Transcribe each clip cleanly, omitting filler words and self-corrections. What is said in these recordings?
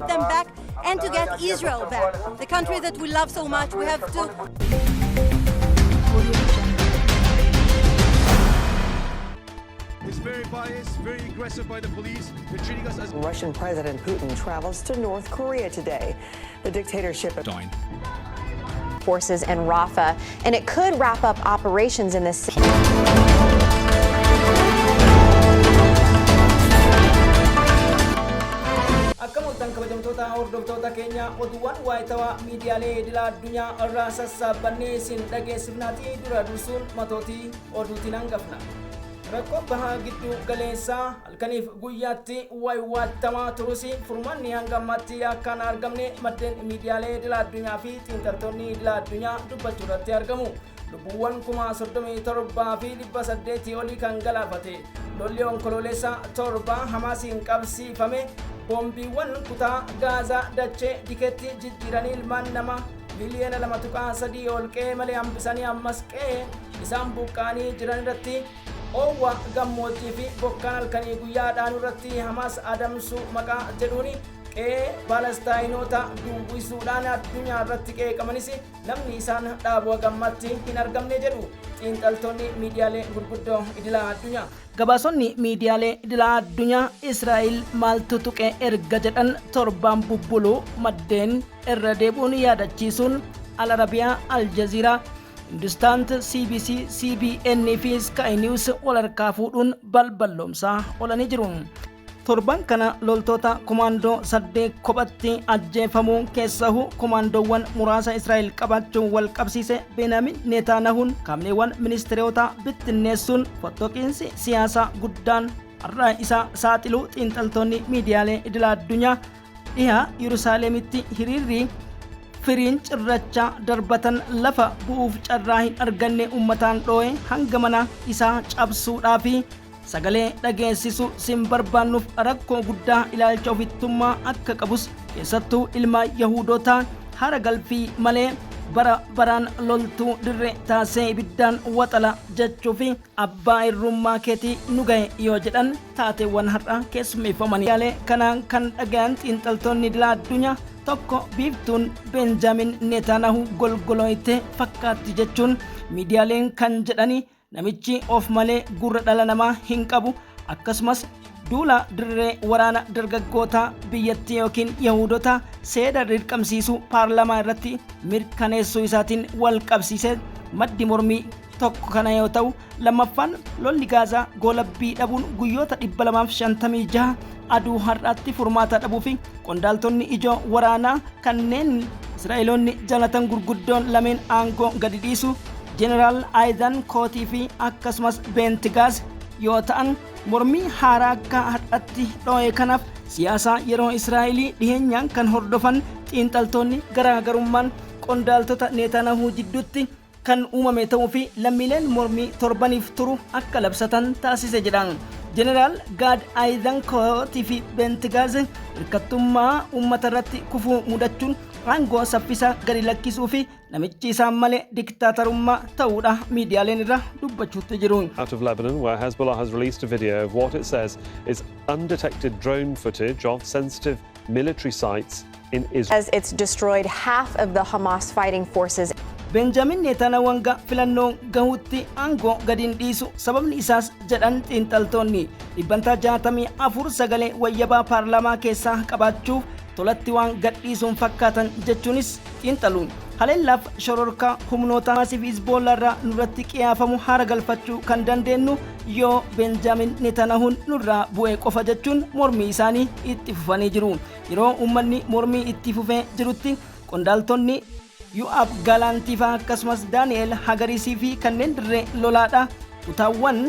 them back and to get Israel back, the country that we love so much. We have to. It's very biased, very aggressive by the police. They're treating us as... Russian President Putin travels to North Korea today. The dictatorship... Forces in Rafah, and it could wrap up operations in this... Akkamoottan kabajamtoota hordoftoota keenya oduuwwan waayitawaa miidiyaalee idil addunyaa irraa sassaabannee isin dhageessifnaatii dura dursuun matootii oduutiin hangafna. Rakkoo bahaa gidduu galeessaa halkaniif guyyaatti waaywaatamaa turusi furmaanni hanga ammaatti akkaan argamne maddeen miidiyaalee idil addunyaa fi xiinxaltoonni idil addunyaa dubbachuu irratti argamu. Lubbuuwwan 37,800 olii kan galaafate lolli onkololeessa torba Hamaasiin qabsiifame boombiiwwan kutaa Gaazaa dachee dikeetti jijjiiranii ilmaan namaa miliyoona 2.3 ol qe'ee malee hambisanii ammas qe'ee isaan buqqaanii jiran irratti oowwa gammoojjii fi bokkaan halkanii guyyaadhaan irratti Hamaas adamsuu maqaa jedhuuni qe'ee Palestaayinoota duwwisuudhaan addunyaa irratti qeeqamanis namni isaan dhaabuu gammatti hin argamne jedhu xiinxaltoonni miidiyaalee gurguddoo idila addunyaa. Gabaasonni miidiyaalee idila addunyaa Israa'el maaltu tuqe erga jedhan torbaan bubbuluu maddeen irra deebuun yaadachiisuun Al Arabiyaa, Al Jazeeraa, Hindustaan, CBC, CBN fi Sky News wal harkaa fuudhuun balballoomsaa oolanii jiru. Torban kana loltoota komaandoo 8 kophatti ajjeefamuu keessahu komaandoowwan muraasa Israa'el qabachuun wal qabsiise Benjamin Netanyahuun kaabneewwan ministeerota bittinneessuun fotoqiinsi siyaasaa guddaan har'a isa saaxiluu xiinxaltoonni miidiyaalee idil addunyaa dhihaa Yerusaalemitti hiriirri firiin cirracha darbatan lafa bu'uuf carraa hin arganne ummataan dhoo'e hanga mana isaa cabsuudhaa fi sagalee dhageessisu sin barbaannuuf rakkoo guddaa ilaalcha ofittummaa akka qabus keessattuu ilma Yahudoota hara galfii malee bara baraan loltuu dirree taasee ibiddaan waxala jechuu fi abbaa irrummaa keetii nu gahe yoo jedhan taateewwan har'a keessummeeffamanii yaalee kanaan kan dhagayan xiinxaltoonni idil addunyaa tokko biiftuun Benjamin Netanyahu golgolooyte fakkaatti jechuun miidiyaaleen kan jedhani namichi of malee gurra dhala namaa hin qabu akkasumas duula dirree waraana dargaggoota biyyattii yookiin Yahudota seera dirqamsiisuu paarlamaa irratti mirkaneessuu isaatiin wal qabsiisee maddi mormii tokko kana yoo ta'u lammaffaan lolli Gaazaa goolabbii dhabuun guyyoota 256 aduu har'aatti furmaata dhabuu fi qondaaltonni ijoo waraanaa kanneen Israa'eloonni jalatan gurguddoon lameen aangoo gadi dhiisu General Aidan Kootii fi akkasumas Bentigaas yoo ta'an mormii haaraa akka har'atti dhoo'e kanaaf siyaasa yeroo Israa'elii dhiheenyaan kan hordofan xiinxaltoonni garaagarummaan qondaaltota Netanyahu jidduutti kan uumame ta'uu fi lammiileen mormii torbaniif turu akka labsatan taasise jedhan. General Gad Aidan Kootii fi Bentigaas hirkattummaa uummata irratti kufuu mudachuun aangoo saffisa gadi lakkisuu fi namichi isaan malee diktaatarummaa ta'uudha miidiyaaleen irra dubbachuutti jiru. Out of Lebanon, where Hezbollah has released a video of what it says is undetected drone footage of sensitive military sites in Israel. As it's destroyed half of the Hamas fighting forces. Benjamin Netanyahu wanga filannoo gahuutti aangoo gadiin dhiisu sababni isaas jedhan xiinxaltoonni 64 sagalee wayyabaa paarlamaa keessaa qabaachuuf tolatti waan gadhiisuun fakkaatan jechuunis xiinxaluun haleellaaf shororkaa humnoota Hamaasiif Hizbollaa irraa nurratti qiyaafamu haara galfachuu kan dandeenyu yoo Benjamin Netanyahuun nurraa bu'ee qofa jechuun mormii isaanii itti fufanii jiru. Yeroo uummanni mormii itti fufee jirutti qondaaltonni Yoav Galantiif akkasumas Daani'eel Hagarisii fi kanneen dirree lolaadha kutaawwan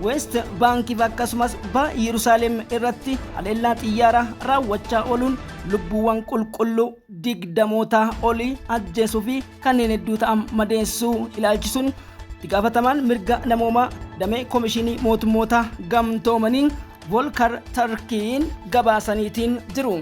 West Bankiif akkasumas ba'a Yerusaalem irratti haleellaa xiyyaara raawwachaa ooluun lubbuuwwan qulqulluu 20 olii ajjeesuu fi kanneen hedduu ta'an madeessuu ilaalchisuun itti gaafatamaan mirga namoomaa damee komishinii mootummoota gamtoomanii Volker Turkiin gabaasaniitiin jiru.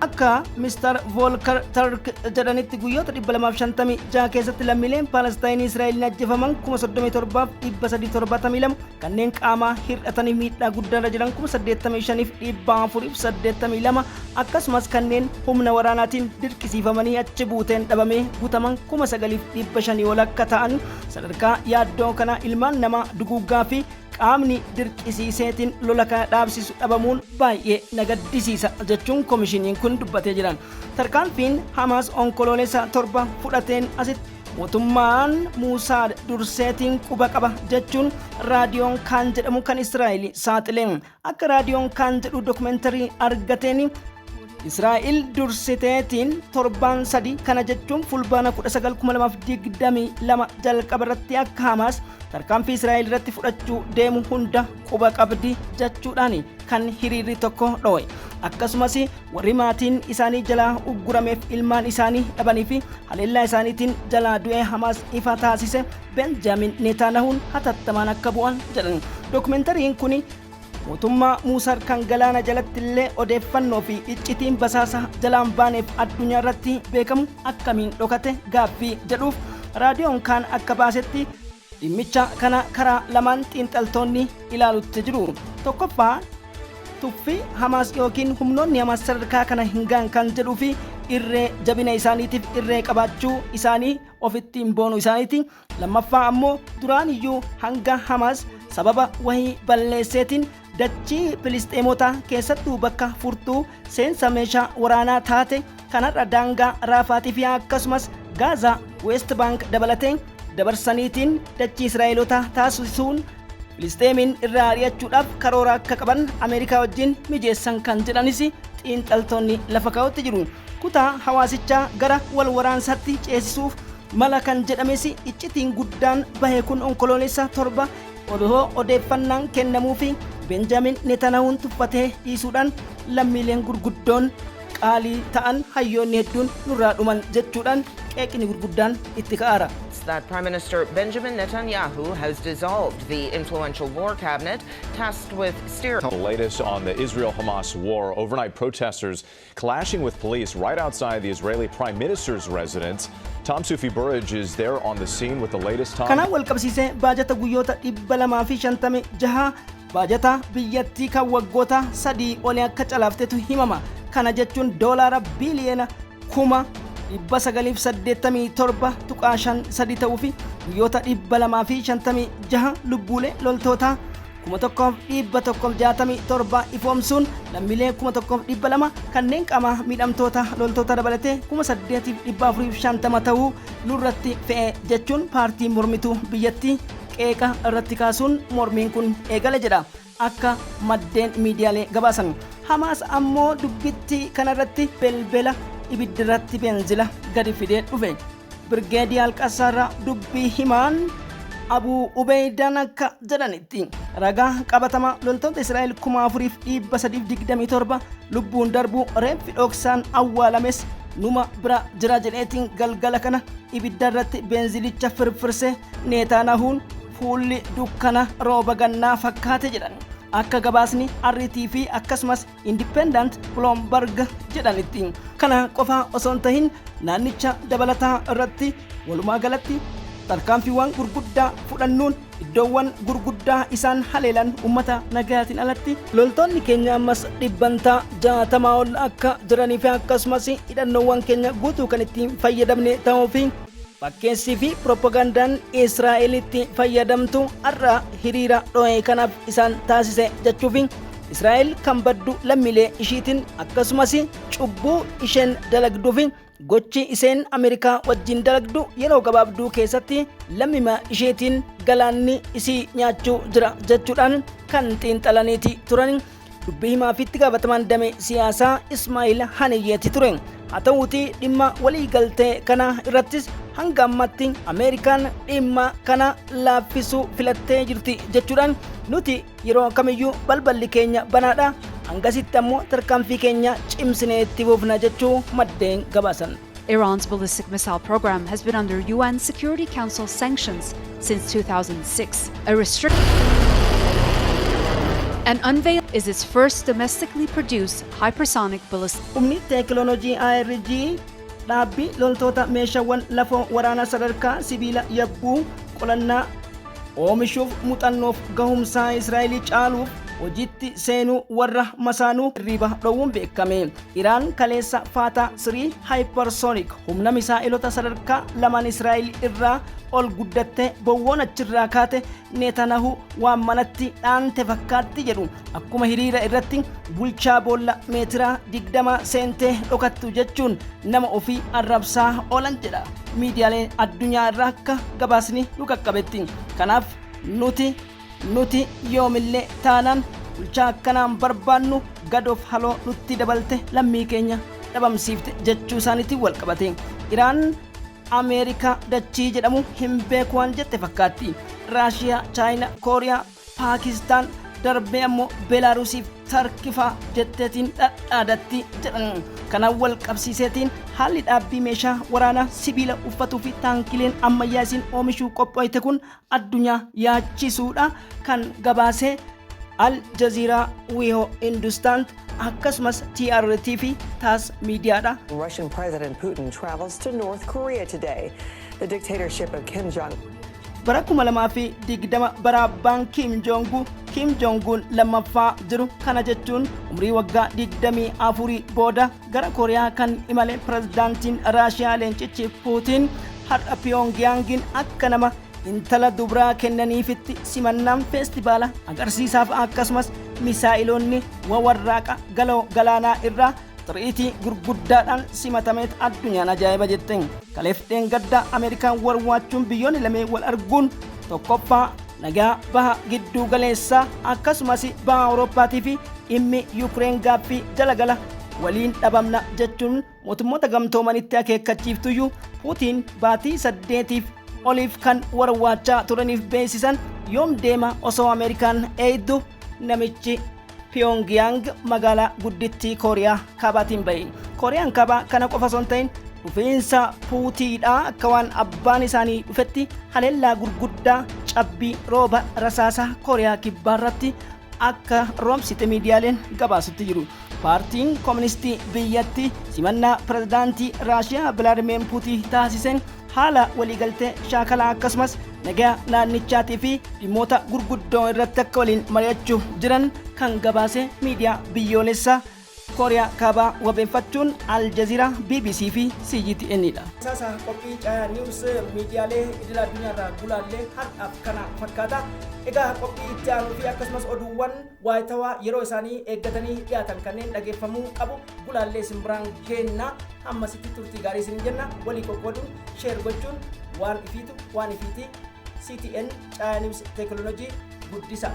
akka Mr. Volker Turk jedhanitti guyyoota 256 keessatti lammiileen Palestine Israa'eliin ajjeefaman 37,372 kanneen qaamaa hir'atanii miidhaa guddaarra jiran 85,482 akkasumas kanneen humna waraanaatiin dirqisiifamanii achi buuteen dhabamee butaman 9,500 ol akka ta'an sadarkaa yaaddoo kana ilmaan namaa duguuggaa fi qaamni dirqisiiseetiin lola kana dhaabsisu dhabamuun baay'ee nagaddisiisa jechuun koomishiniin kun dubbatee jiran. Tarkaanfiin Hamaas onkoloolessa 7 fudhateen asitti mootummaan Muusaa durseetiin quba qaba jechuun raadiyoon Kaan jedhamu kan Israa'el saaxileen akka raadiyoon Kaan jedhu dokumeentarii argateen Israa'el dursiteetiin 7 kana jechuun fulbaana 19,2022 jalqaba irratti akka Hamaas tarkaanfii Israa'el irratti fudhachuu deemu hunda quba qabdi jechuudhaan kan hiriirri tokko dho'e. Akkasumas warri maatiin isaanii jalaa uggurameef ilmaan isaanii dhabanii fi haleellaa isaaniitiin jalaa du'ee Hamaas ifa taasise Benjamin Netanyahuun hatattamaan akka bu'an jedhan. Dokumentariin kun mootummaa Muusaa kan galaana jalatti illee odeeffannoo fi iccitiin basaasa jalaan baaneef addunyaa irratti beekamu akkamiin dhokate gaaffii jedhuuf raadiyoon Kaan akka baasetti dhimmicha kana karaa lamaan xiinxaltoonni ilaalutti jiru. Tokkoffaa tuffii Hamaas yookiin humnoonni Hamaas sadarkaa kana hin gaan kan jedhuu fi irree jabina isaaniitiif irree qabaachuu isaanii ofittiin boonuu isaaniiti. Lammaffaa ammoo duraan iyyuu hanga Hamaas sababa wahii balleesseetiin dachii Filisxeemota keessattuu bakka furtuu seensa meeshaa waraanaa taate kanarra daangaa Raafaatii fi akkasumas Gaazaa West Bank dabalatee dabarsaniitiin dachii Israa'eelota taasisuun Filisxeemin irraa ari'achuudhaaf karoora akka qaban Ameerikaa wajjin mijeessan kan jedhanis xiinxaltoonni lafa kaa'utti jiru. Kutaa hawaasichaa gara wal waraansaatti ceesisuuf mala kan jedhames iccitiin guddaan bahe kun onkoloolessa 7 odoo odeeffannaan kennamuu fi Benjamin Netanyahuun tuffatee dhiisuudhaan lammiileen gurguddoon qaalii ta'an hayyoonni hedduun nurraa dhuman jechuudhaan qeeqni gurguddaan itti ka'aara. That Prime Minister Benjamin Netanyahu has dissolved the influential war cabinet tasked with steering. The latest on the Israel-Hamas war. Overnight protesters clashing with police right outside the Israeli Prime Minister's residence. Tom Sufi Burrage is there on the scene with the latest. Kana wal qabsiisee baajata guyyoota 256 baajata biyyattii kan waggoota 3 olii akka calaaftetu himama. Kana jechuun doolaara biliyoona 987.5 ta'uu fi guyyoota 256 lubbuulee loltoota 1,167 ifoomsuun lammiilee 1,200 kanneen qaama miidhamtoota loltoota dabalatee 8,450 ta'uu nurratti fe'e jechuun paartiin mormituu biyyattii qeeqa irratti kaasuun mormiin kun eegale jedha akka maddeen miidiyaalee gabaasan. Hamaas ammoo dubbitti kanarratti belbela ibiddirratti beenzila gadi fidee dhufe. Birgeediyaal Qasaarraa dubbii himaan Abu Ubeydan akka jedhanitti ragaa qabatama loltoota Israa'el 4,327 lubbuun darbuu reeffi dhoksaan awwaalames numa bira jira jedheetiin galgala kana ibiddarratti beenzilicha firfirsee Netanyahuun fuulli dukkana rooba gannaa fakkaate jedhan. Akka gabaasni RT fi akkasumas Independent Bloomberg jedhanitti kana qofa osoo hin tahin naannicha dabalataa irratti walumaa galatti tarkaanfiiwwan gurguddaa fudhannuun iddoowwan gurguddaa isaan haleelan ummata nagayaatiin alatti loltoonni keenya ammas 160 ol akka jiranii fi akkasumas hidhannoowwan keenya guutuu kan ittiin fayyadamne ta'uu fi fakkeessii fi propagandaan Israa'elitti fayyadamtu har'a hiriira dho'ee kanaaf isaan taasise jechuufi Israa'el kan baddu lammiilee ishiitiin akkasumas cubbuu isheen dalagduufi gochi iseen Ameerikaa wajjin dalagdu yeroo gabaabduu keessatti lammima isheetiin galaanni isii nyaachuu jira jechuudhaan kan xiinxalaniiti turan. Dubbii himaa fi itti gaafatamaan damee siyaasaa Ismaa'il Haniyyeeti ture. Haa ta'uutii dhimma walii galtee kana irrattis hanga ammatti Ameerikaan dhimma kana laaffisuu filattee jirti jechuudhaan nuti yeroo kamiyyuu balballi keenya banaadha hangasitti ammoo tarkaanfii keenya cimsinee itti fufna jechuu maddeen gabaasan. Iran's ballistic missile program has been under UN Security Council sanctions since 2006. and unveiled is its first domestically produced hypersonic ballistic. Humni teekinooloojii IRG dhaabbii loltoota meeshaawwan lafoo waraanaa sadarkaa sibiila yabbuu qolannaa oomishuuf muuxannoof gahumsaa Israa'elii caaluuf hojiitti seenuu warra masaanuu riba dhowwuun beekame. Iraan kaleessa faataa 3 hypersonic humna misaa'ilota sadarkaa lamaan Israa'el irraa ol guddattee bowwoon achirraa kaate Netanyahu waan manatti dhaante fakkaatti jedhu akkuma hiriira irratti bulchaa boolla meetiraa 20 seentee dhokattu jechuun nama ofii arrabsaa oolan jedha. Miidiyaaleen addunyaa irraa akka gabaasni qaqqabetti. Kanaaf nuti yoomillee taanaan bulchaa akkanaan barbaannu gadoof haloo nutti dabalte lammii keenya dhabamsiifte jechuu isaaniitiin wal qabate. Iraan Ameerikaa dachii jedhamu hin beeku waan jette fakkaatti. Raashiyaa, Chaayinaa, Kooriyaa, Paakistaan darbee ammoo Beelaarusiif Tarkifaa jetteetiin dhadhaadatti jedhan. Kanaan wal qabsiiseetiin haalli dhaabbii meeshaa waraanaa sibiila uffatuu fi taankileen ammayyaa isin oomishuu qopho'ite kun addunyaa yaachisuudha kan gabaasee Al Jazeera Wiho Hindustan akkasumas TRT fi TASS miidiyaadha. Russian President Putin travels to North Korea today. The dictatorship of Kim bara 2020 bara abbaan Kim Jong-un lammaffaa jiru kana jechuun umrii waggaa 24 booda gara Kooriyaa kan imale pirezidaantiin Raashiyaa leencichi Putin har'a Pyongyangin akka nama intala dubraa kennaniifitti simannaan feestivaala agarsiisaaf akkasumas misaa'iloonni warraaqa Galoo galaanaa irraa tiriitii gurguddaadhaan simatameet addunyaan ajaa'iba jetteen. Kaleefteen gadda Ameerikaan warwaachuun biyyoonni lamee wal arguun tokkoffaa nagaa baha gidduu galeessaa akkasumas baha Awurooppaatii fi dhimmi Yuukireen gaaffii jalagala waliin dhabamna jechuun mootummoota gamtoomanitti akeekkachiiftuyyuu Puutiin baatii 8 oliif kan warwaachaa turaniif beeksisan yoom deema osoo Ameerikaan eeydu namichi Pyongyang magaalaa guddittii Kooriyaa kaabaatiin bahe. Kooriyaan kaabaa kana qofa osoo hin ta'in dhufiinsa Puutiidhaa akka waan abbaan isaanii dhufetti haleellaa gurguddaa cabbii rooba rasaasaa Kooriyaa kibbaarratti akka roomsite miidiyaaleen gabaasutti jiru. Paartiin Kooministii biyyatti simannaa pirezidaantii Raashiyaa Vilaadimeer Puutiin taasisen haala waliigaltee shaakalaa akkasumas nagaa naannichaatii fi dhimmoota gurguddoo irratti akka waliin mari'achuu jiran kan gabaase miidiyaa biyyoolessaa Kooriyaa kaabaa wabeeffachuun Al Jazeera, BBC fi CTN dha. Sasa qophii caayaa news miidiyaalee idil addunyaarraa gulaallee har'aaf kana fakkaata. Egaa qophii itti aanuu fi akkasumas oduuwwan waayitawaa yeroo isaanii eeggatanii dhiyaatan kanneen dhageeffamuu qabu gulaallee isin biraan geenna. Ammasitti turtii gaarii isin jenna. Walii qoqqooduun sheer gochuun waan ifiitu waan ifiiti. CTN caayaa news teekinooloojii guddisa.